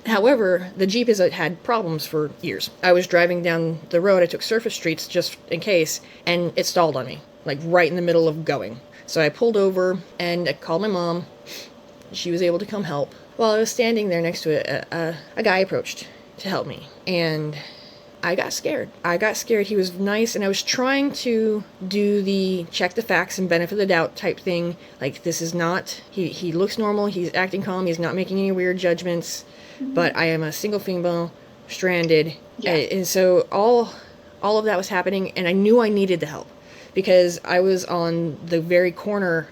However, the Jeep had problems for years. I was driving down the road, I took surface streets just in case, and it stalled on me, like right in the middle of going. So I pulled over and I called my mom. She was able to come help. While I was standing there next to it, a guy approached to help me, and I got scared. He was nice, and I was trying to do the check the facts and benefit of the doubt type thing. Like, this is not, he looks normal, he's acting calm, he's not making any weird judgments, but I am a single female, stranded, and so all of that was happening, and I knew I needed the help, because I was on the very corner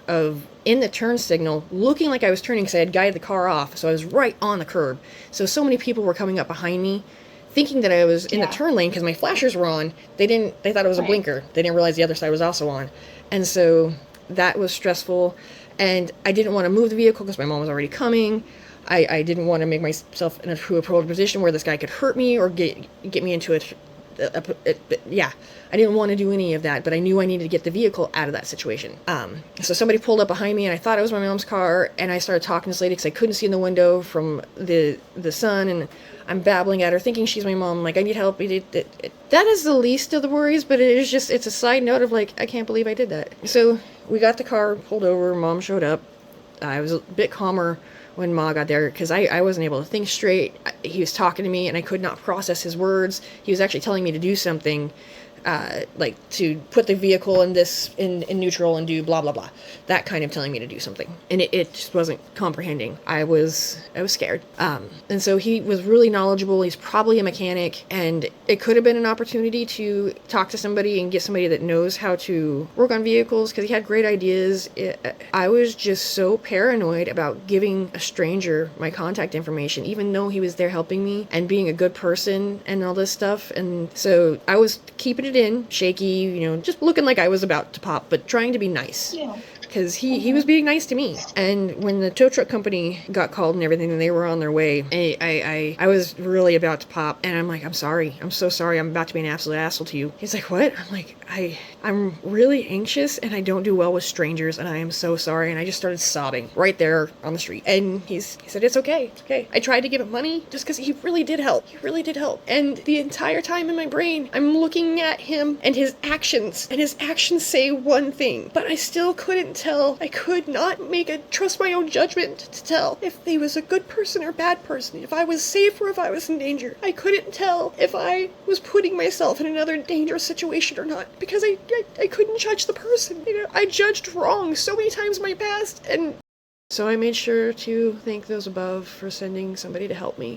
in the turn signal, looking like I was turning because I had guided the car off, so I was right on the curb. So many people were coming up behind me, thinking that I was in the turn lane because my flashers were on. They thought it was a blinker. They didn't realize the other side was also on. And so that was stressful. And I didn't want to move the vehicle because my mom was already coming. I didn't want to make myself in a position where this guy could hurt me or get me into I didn't want to do any of that, but I knew I needed to get the vehicle out of that situation. So somebody pulled up behind me, and I thought it was my mom's car, and I started talking to this lady because I couldn't see in the window from the sun, and I'm babbling at her, thinking she's my mom, like, I need help. That is the least of the worries, but it's a side note of, like, I can't believe I did that. So we got the car pulled over, Mom showed up. I was a bit calmer when Ma got there, because I wasn't able to think straight. He was talking to me, and I could not process his words. He was actually telling me to do something, like to put the vehicle in neutral and do blah, blah, blah. That kind of telling me to do something. And it just wasn't comprehending. I was scared. And so he was really knowledgeable. He's probably a mechanic, and it could have been an opportunity to talk to somebody and get somebody that knows how to work on vehicles, because he had great ideas. I was just so paranoid about giving a stranger my contact information, even though he was there helping me and being a good person and all this stuff. And so I was keeping it in, shaky, just looking like I was about to pop, but trying to be nice. Yeah. Because he was being nice to me. And when the tow truck company got called and everything, and they were on their way, I was really about to pop. And I'm like, I'm sorry. I'm so sorry. I'm about to be an absolute asshole to you. He's like, what? I'm like, I'm really anxious, and I don't do well with strangers, and I am so sorry. And I just started sobbing right there on the street. And he said, it's okay. It's okay. I tried to give him money just because he really did help. He really did help. And the entire time in my brain, I'm looking at him and his actions. And his actions say one thing, but I still couldn't tell. I could not trust my own judgment to tell if he was a good person or bad person, if I was safe or if I was in danger. I couldn't tell if I was putting myself in another dangerous situation or not, because I couldn't judge the person. I judged wrong so many times in my past, and so I made sure to thank those above for sending somebody to help me.